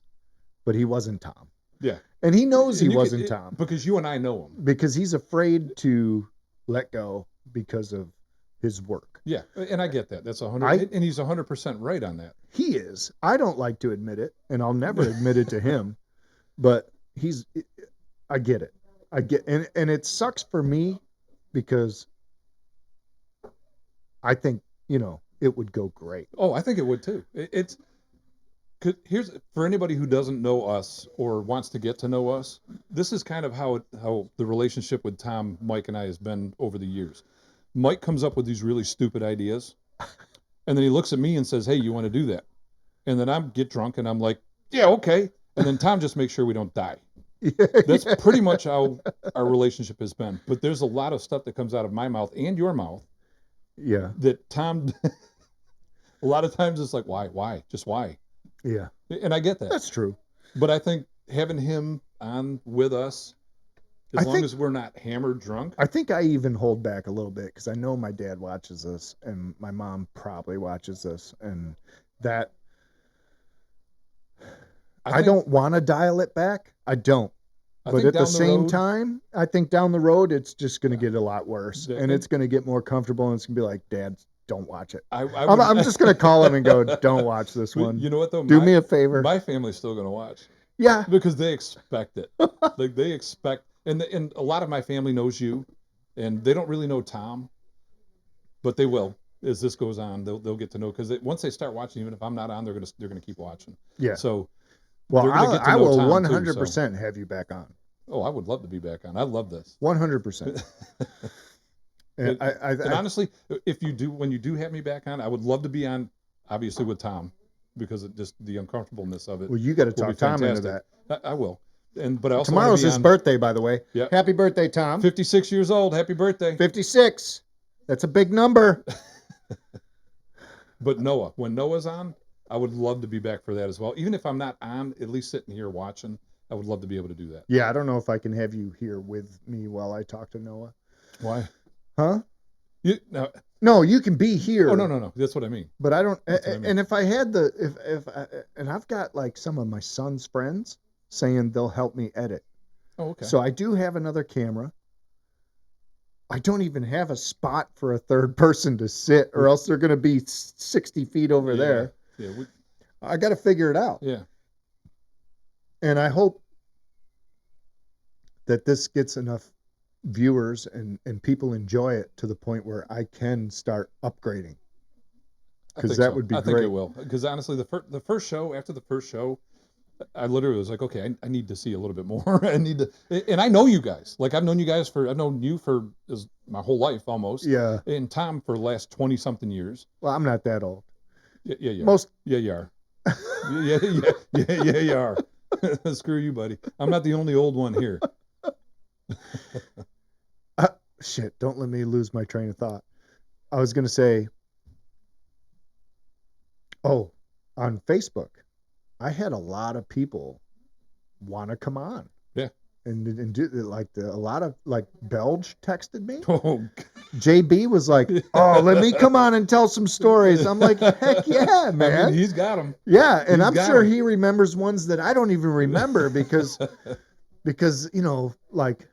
but he wasn't Tom. yeah, And he knows he And you wasn't can- Tom because you and I know him. because he's afraid to let go because of his work. Yeah, and I get that. That's 100, I- and he's 100% right on that. He is. I don't like to admit it, and I'll never admit it to him, but I get it. And it sucks for me because I think, it would go great. Oh, I think it would too. Here's for anybody who doesn't know us or wants to get to know us. This is kind of how the relationship with Tom, Mike, and I has been over the years. Mike comes up with these really stupid ideas, and then he looks at me and says, "Hey, you want to do that?" And then I get drunk and I'm like, "Yeah, okay." And then Tom just makes sure we don't die. That's pretty much how our relationship has been. But there's a lot of stuff that comes out of my mouth and your mouth Yeah. that Tom. A lot of times it's like, why, just why? Yeah. And I get that. That's true. But I think having him on with us, as I long think- as we're not hammered drunk, I think I even hold back a little bit because I know my dad watches this and my mom probably watches this, and that I think- don't want to dial it back. I don't. I But think at the down same road- time, I think down the road, it's just going to get a lot worse. Yeah. And it's going to get more comfortable. And it's going to be like, Dad, don't watch it. I I'm just going to call him and go, don't watch this one. You know what though? Do me a favor. My family's still going to watch Yeah. because they expect it. Like they expect, and a lot of my family knows you, and they don't really know Tom, but they will as this goes on. They'll get to know because once they start watching, even if I'm not on, they're gonna keep watching. Yeah. So, Well, they're gonna get to I know will Tom, too, 100% have you back on. I would love to be back on. I love this. 100%. And And honestly, when you do have me back on, I would love to be on, obviously with Tom, because of just the uncomfortableness of it. well, you got to will be talk Tom into fantastic. that. I will. But I also wanna Tomorrow's be his on birthday, by the way. Yep. Happy birthday, Tom. 56 years old. Happy birthday. 56. That's a big number. But Noah, when Noah's on, I would love to be back for that as well. Even if I'm not on, at least sitting here watching, I would love to be able to do that. Yeah, I don't know if I can have you here with me while I talk to Noah. Why? Huh? No. No, you can be here. Oh, no. That's what I mean. But I don't. That's what I mean. And if I had and I've got like some of my son's friends saying they'll help me edit. Oh, okay. So I do have another camera. I don't even have a spot for a third person to sit, or else they're going to be 60 feet over Yeah. there. Yeah. I got to figure it out. Yeah. And I hope that this gets enough viewers and people enjoy it to the point where I can start upgrading. I 'Cause think that so. would be I think great. it will. Because honestly, the first show, after the first show, I literally was like, okay, I need to see a little bit more. I need to, and I know you guys. Like I've known you for my whole life almost. Yeah. And Tom for the last 20 something years. Well, I'm not that old. Yeah, you are. Most Yeah, you are. Yeah, you are. Screw you, buddy. I'm not the only old one here. shit, don't let me lose my train of thought. I was going to say, on Facebook, I had a lot of people want to come on. Yeah. And do like a lot of like Belge texted me. Oh, JB was like, "Oh, let me come on and tell some stories." I'm like, "Heck yeah, man!" I mean, he's got them. Yeah, and He's I'm got sure 'em. he remembers ones that I don't even remember because like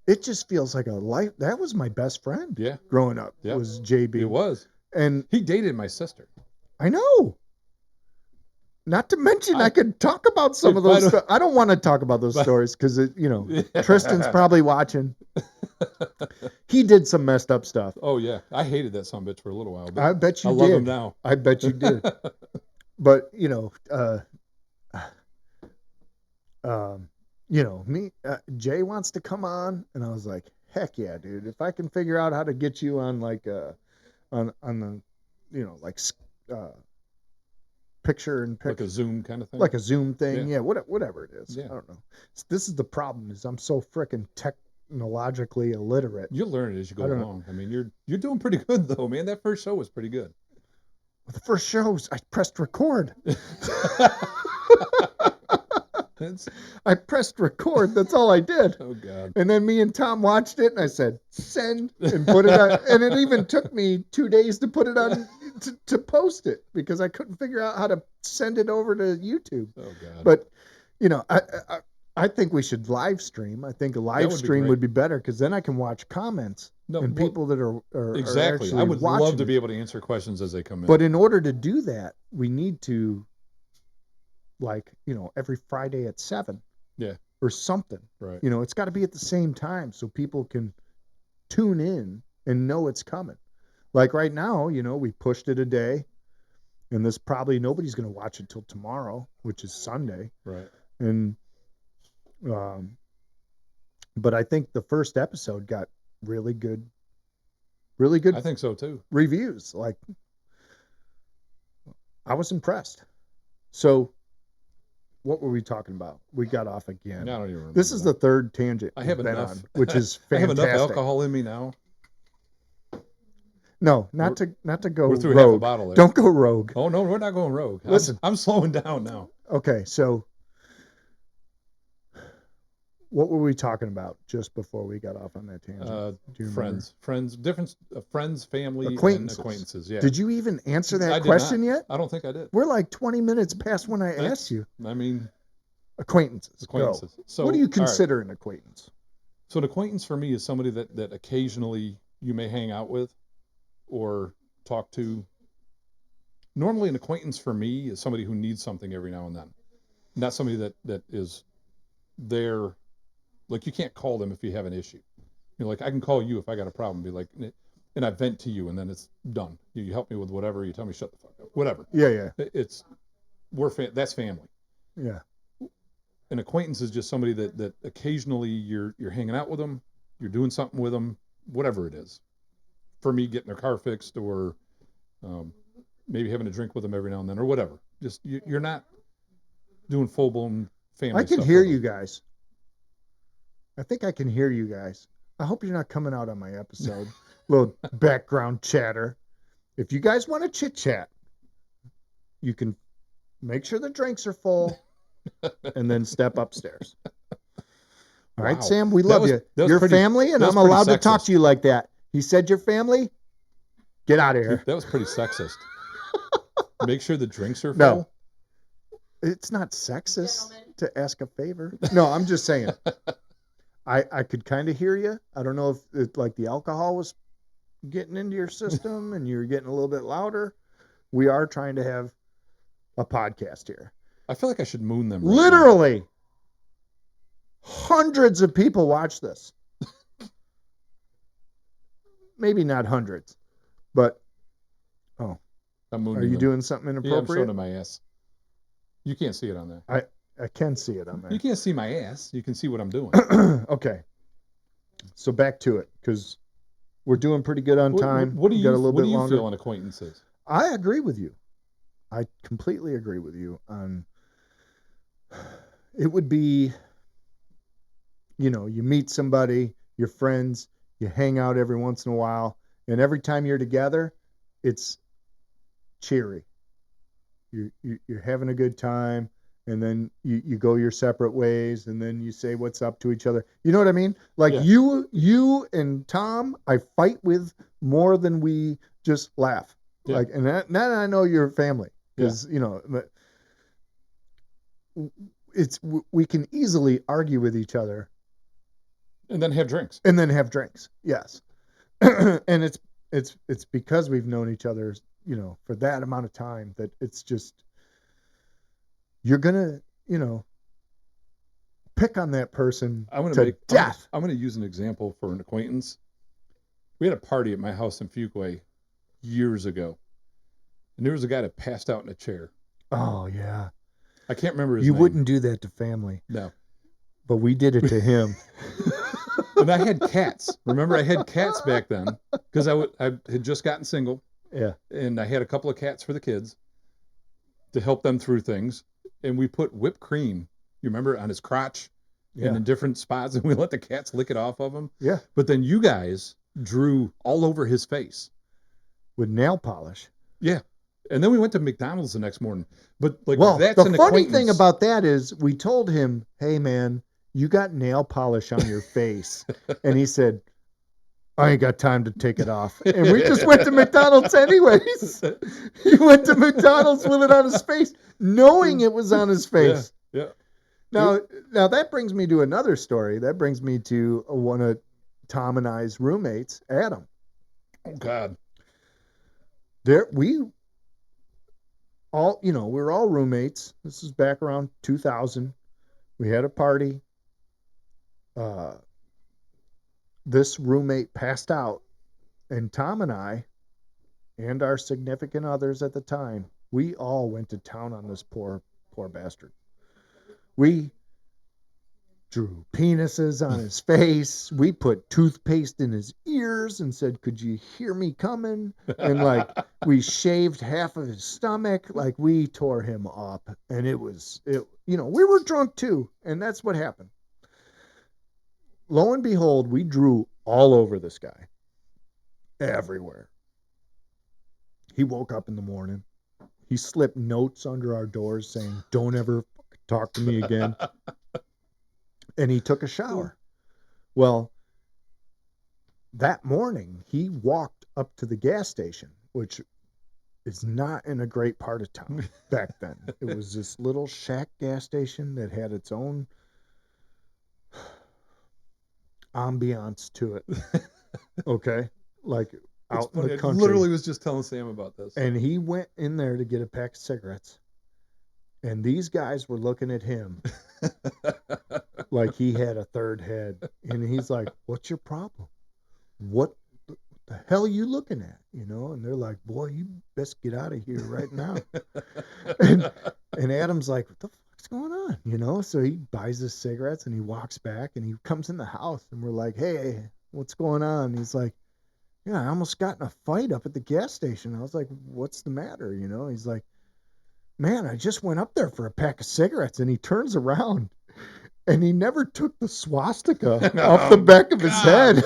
it just feels like a life. That was my best friend Yeah, growing up. Yeah. Was JB. it was. And He dated my sister. I know. Not to mention, I I- could talk about some of If I those. don't- I don't want to talk about those But- stories because Tristan's probably watching. He did some messed up stuff. Oh yeah, I hated that son of a bitch for a little while, but I bet you I did. love him now. I bet you did. But me, Jay wants to come on, and I was like, heck yeah, dude! If I can figure out how to get you on like on the, picture in Like picture, a Zoom kind of thing. like a Zoom thing, Yeah. whatever it is. Yeah. I don't know. This is the problem: is I'm so freaking technologically illiterate. You'll learn it as you go I don't know. along. I mean, you're doing pretty good though, man. That first show was pretty good. The first shows, I pressed record. It's- I pressed record. That's all I did. oh god. And then me and Tom watched it, and I said, send, and put it on. And it even took me 2 days to put it on, to post it, because I couldn't figure out how to send it over to YouTube. Oh god. But, I think we should live stream. I think a live would be stream great. would be better, because then I can watch comments no, and well, people that are exactly. actually I would love watching to it. be able to answer questions as they come in. But in order to do that, we need to, every Friday at 7. Yeah. Or something. right. It's got to be at the same time so people can tune in and know it's coming. Like right now, we pushed it a day, and this probably nobody's going to watch it till tomorrow, which is Sunday. Right. And, but I think the first episode got really good I think so too. reviews. Like, I was impressed. So, what were we talking about? We got off again. I don't even remember. This is the third tangent I have we've been enough. on, which is I have fantastic. enough alcohol in me now. No, not to go We're through half a rogue. bottle there. Don't go rogue. Oh no, we're not going rogue. Listen. I'm slowing down now. Okay, so what were we talking about just before we got off on that tangent? Do you remember? Friends, different friends, family, Acquaintances. and acquaintances. Yeah. Did you even answer I that did question not. yet? I don't think I did. We're like 20 minutes past when I That's- asked you. I mean, Acquaintances. Go. acquaintances. So What do you all right. consider an acquaintance? So an acquaintance for me is somebody that occasionally you may hang out with or talk to. Normally an acquaintance for me is somebody who needs something every now and then. Not somebody that is there, like you can't call them if you have an issue. Like I can call you if I got a problem, be like, and I vent to you and then it's done. You help me with whatever, you tell me shut the fuck up, whatever. Yeah. That's family. Yeah. An acquaintance is just somebody that occasionally you're hanging out with them, you're doing something with them, whatever it is. For me, getting their car fixed or maybe having a drink with them every now and then or whatever. Just you're not doing full blown family. I can stuff hear with you them. guys. I think I can hear you guys. I hope you're not coming out on my episode. Little background chatter. If you guys want to chit chat, you can make sure the drinks are full and then step upstairs. All right, Wow. Sam, we That love was- you. that was You're pretty- family, and that was I'm allowed pretty to talk sexist. to you like that. He said you're family? Get out of here. That was pretty sexist. Make sure the drinks are full. No. It's not sexist Gentlemen. to ask a favor. No, I'm just saying. I could kind of hear you. I don't know if like the alcohol was getting into your system and you're getting a little bit louder. We are trying to have a podcast here. I feel like I should moon them. right now. Literally, hundreds of people watch this. Maybe not hundreds, but I'm mooning are you them. doing something Yeah, I'm inappropriate? showing them my ass. You can't see it on there. I can see it on You there. can't see my ass. You can see what I'm doing. Okay. So back to it, because we're doing pretty good on time. What do We you, got a little what bit do you longer. feel on acquaintances? I agree with you. I completely agree with you on it would be, you meet somebody, you're friends, you hang out every once in a while, and every time you're together, it's cheery. You're having a good time, and then you go your separate ways, and then you say what's up to each other. You know what I mean? Like Yeah. you and Tom, I fight with more than we just laugh. Yeah. Like, and that I know you're family, because we can easily argue with each other And then have drinks. and then have drinks. Yes. And it's because we've known each other, for that amount of time that it's just you're gonna, pick on that person I'm gonna to make death. I'm gonna use an example for an acquaintance. We had a party at my house in Fuquay years ago, and there was a guy that passed out in a chair. Oh yeah. I can't remember his You name. wouldn't do that to family, No. but we did it to him. And I had cats. Remember, I had cats back then because I had just gotten single, Yeah. and I had a couple of cats for the kids to help them through things. And we put whipped cream, you remember, on his crotch and Yeah. in different spots, and we let the cats lick it off of him. Yeah. But then you guys drew all over his face. With nail polish. Yeah. And then we went to McDonald's the next morning. But like, Well, that's the an funny thing acquaintance. about that is we told him, hey man, you got nail polish on your face. And he said, I ain't got time to take it off. And we just went to McDonald's anyways. He went to McDonald's with it on his face, knowing it was on his face. Yeah. Now that brings me to another story. That brings me to one of Tom and I's roommates, Adam. Oh God. We were all roommates. This is back around 2000. We had a party. This roommate passed out, and Tom and I, and our significant others at the time, we all went to town on this poor bastard. We drew penises on his face. We put toothpaste in his ears and said, could you hear me coming? And like, we shaved half of his stomach. Like, we tore him up. And we were drunk too. And that's what happened. Lo and behold, we drew all over this guy. Everywhere. He woke up in the morning. He slipped notes under our doors saying, don't ever talk to me again. And he took a shower. Well, that morning, he walked up to the gas station, which is not in a great part of town back then. It was this little shack gas station that had its own ambiance to it. Okay? Like out in the I country. literally was just telling Sam about this. And he went in there to get a pack of cigarettes. And these guys were looking at him like he had a third head. And he's like, what's your problem? What the hell are you looking at? And they're like, boy, you best get out of here right now. and Adam's like, what the fuck's going on? So he buys his cigarettes and he walks back and he comes in the house and we're like, hey, what's going on? And he's like, yeah, I almost got in a fight up at the gas station. I was like, what's the matter? He's like, man, I just went up there for a pack of cigarettes. And he turns around and he never took the swastika off the back of his head.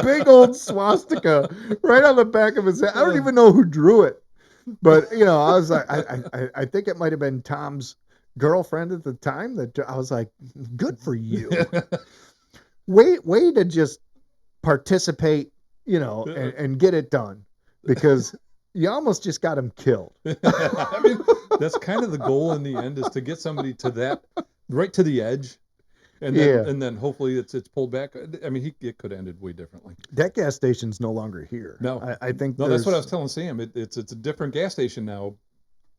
Big old swastika right on the back of his head. I don't even know who drew it. But, I was like, I think it might have been Tom's girlfriend at the time that I was like, good for you. Way to just participate, and get it done, because you almost just got him killed. I mean, that's kind of the goal in the end, is to get somebody to that, right to the edge, and then hopefully it's pulled back. I mean, it could have ended way differently. That gas station's no longer here. No, I think that's what I was telling Sam. It's a different gas station now.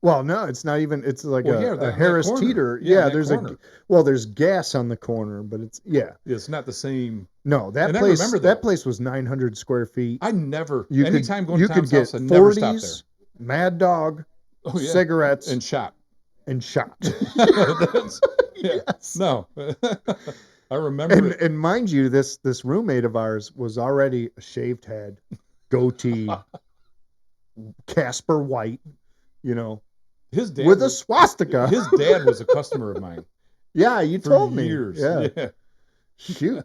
Well, no, it's not even. It's like a Harris corner. Teeter. Yeah, there's corner. there's gas on the corner, but It's not the same. No, that And I place. remember That place was 900 square feet. Anytime going to you Tom's could house, get I never stopped there. 40s, Mad Dog, Oh, yeah. cigarettes, And shot. Yes. No, I remember. And mind you, this roommate of ours was already a shaved head, goatee, Casper White, His dad with a swastika. His dad was a customer of mine. Yeah, you for told me. years. Yeah. Shoot.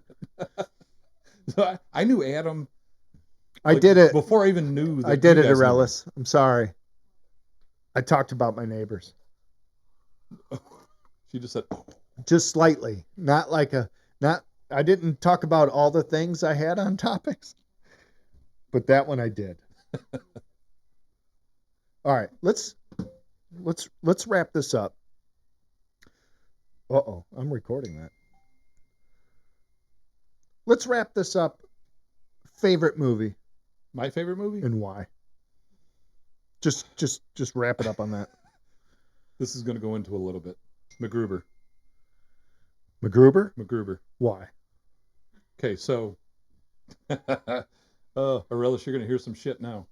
So I knew Adam. I did it before I even knew. That I did you it, guys knew. Arelis. I'm sorry. I talked about my neighbors. She just said, Just slightly. Not. I didn't talk about all the things I had on topics, but that one I did. All right, let's wrap this up. Uh-oh, I'm recording that. Let's wrap this up. Favorite movie my favorite movie? and why? Just wrap it up on that. This is going to go into a little bit. MacGruber. MacGruber? Why? Okay, so, Aurelis, you're going to hear some shit now.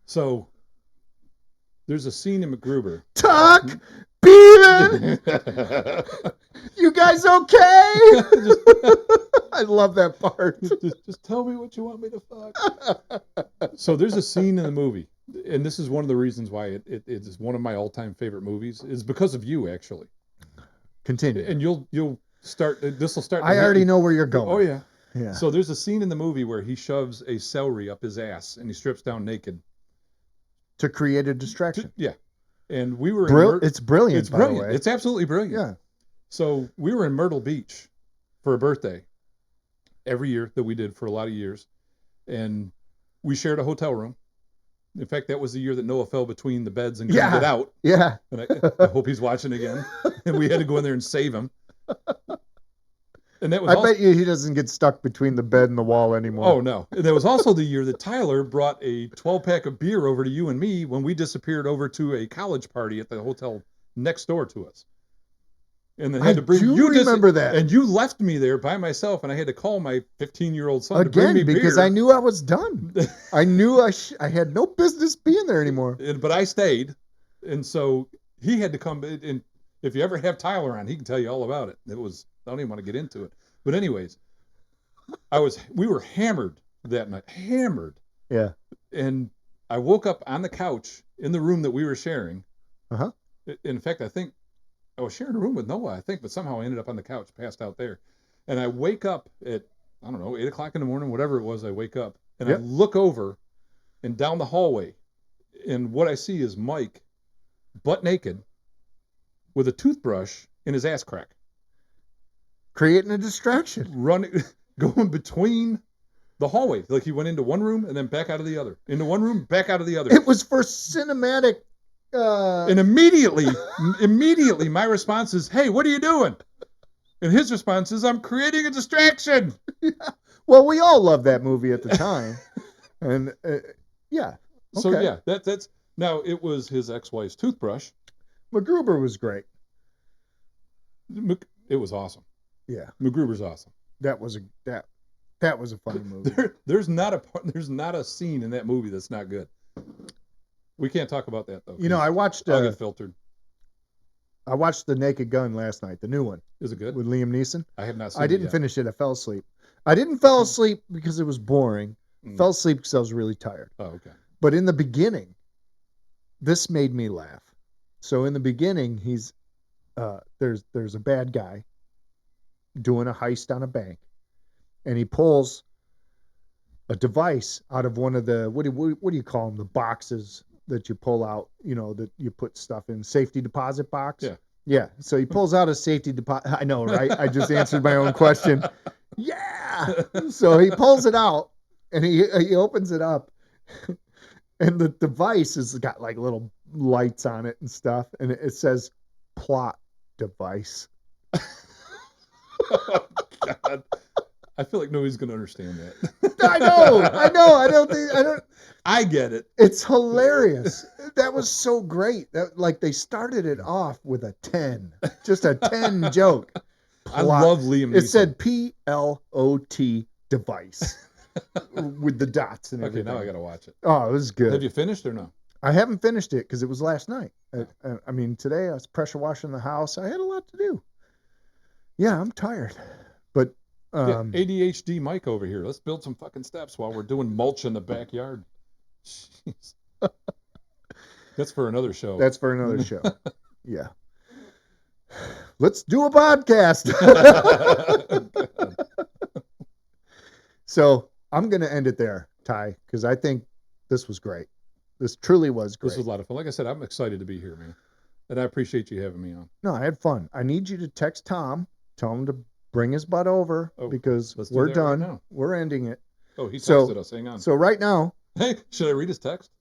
So, there's a scene in MacGruber. Tuck! Beaver! You guys okay? I love that part. just tell me what you want me to fuck. So there's a scene in the movie, and this is one of the reasons why it is one of my all-time favorite movies, is because of you, actually. Continue. And you'll start, this will start. I already know where you're going. Oh, yeah. Yeah. So there's a scene in the movie where he shoves a celery up his ass, and he strips down naked. To create a distraction. Yeah. And we were It's brilliant, It's by brilliant. the way. It's absolutely brilliant. Yeah. So we were in Myrtle Beach for a birthday every year that we did for a lot of years. And we shared a hotel room. In fact, that was the year that Noah fell between the beds and couldn't get out. Yeah. And I hope he's watching again. And we had to go in there and save him. And that was I bet you he doesn't get stuck between the bed and the wall anymore. Oh, no. And that was also the year that Tyler brought a 12-pack of beer over to you and me when we disappeared over to a college party at the hotel next door to us. And then had to bring remember that. And you left me there by myself, and I had to call my 15-year-old son to bring Again, me because beer. I knew I was done. I knew I had no business being there anymore. But I stayed, and so he had to come. And if you ever have Tyler on, he can tell you all about it. I don't even want to get into it. But anyways, we were hammered that night. Hammered. Yeah. And I woke up on the couch in the room that we were sharing. Uh-huh. In fact, I think I was sharing a room with Noah, but somehow I ended up on the couch, passed out there. And I wake up at, 8 o'clock in the morning, whatever it was, I wake up. And I look over and down the hallway. And what I see is Mike, butt naked, with a toothbrush in his ass crack. Creating a distraction. Going between the hallway. Like he went into one room and then back out of the other. Into one room, back out of the other. It was for cinematic. And immediately my response is, "Hey, what are you doing?" And his response is, "I'm creating a distraction." Yeah. Well, we all loved that movie at the time. And yeah. Okay. So yeah, that's now it was his ex-wife's toothbrush. MacGruber was great. It was awesome. Yeah. MacGruber's awesome. That was a funny movie. There's not a scene in that movie that's not good. We can't talk about that though. I watched I'll get filtered. I watched The Naked Gun last night, the new one. Is it good? With Liam Neeson. I have not seen it. I didn't yet. finish it. I fell asleep. I didn't fall asleep because it was boring. Fell asleep because I was really tired. Oh, okay. But in the beginning, this made me laugh. So in the beginning, there's a bad guy doing a heist on a bank, and he pulls a device out of one of the what do you call them, the boxes that you pull out, that you put stuff in, safety deposit box. Yeah. So he pulls out a safety deposit. I know, right? I just answered my own question. Yeah. So he pulls it out and he opens it up, and the device has got like little lights on it and stuff, and it says plot device. Oh, God. I feel like nobody's gonna understand that. I know. I get it. It's hilarious. That was so great. That they started it off with a 10, just a 10 joke. Plot. I love Liam Neeson. It said PLOT device with the dots and everything. Okay, now I gotta watch it. Oh, it was good. Have you finished or no? I haven't finished it because it was last night. I mean, today I was pressure washing the house. I had a lot to do. Yeah, I'm tired. But ADHD Mike over here. Let's build some fucking steps while we're doing mulch in the backyard. Jeez. That's for another show. That's for another show. Yeah. Let's do a podcast. So I'm going to end it there, Ty, because I think this was great. This truly was great. This was a lot of fun. Like I said, I'm excited to be here, man. And I appreciate you having me on. No, I had fun. I need you to text Tom, tell him to bring his butt over because we're done. Right now. We're ending it. Oh, he texted us. Hang on. So right now. Hey, should I read his text?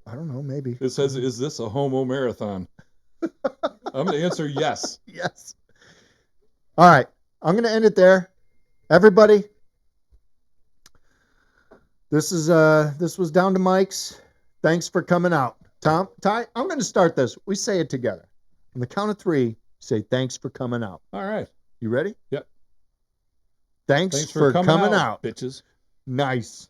I don't know, maybe. It says, "Is this a homo marathon?" I'm going to answer yes. Yes. All right. I'm going to end it there. Everybody, this was Down to Mike's. Thanks for coming out. Tom, Ty, I'm going to start this. We say it together. On the count of 3, say thanks for coming out. All right. You ready? Yep. Thanks for coming out. bitches. Nice.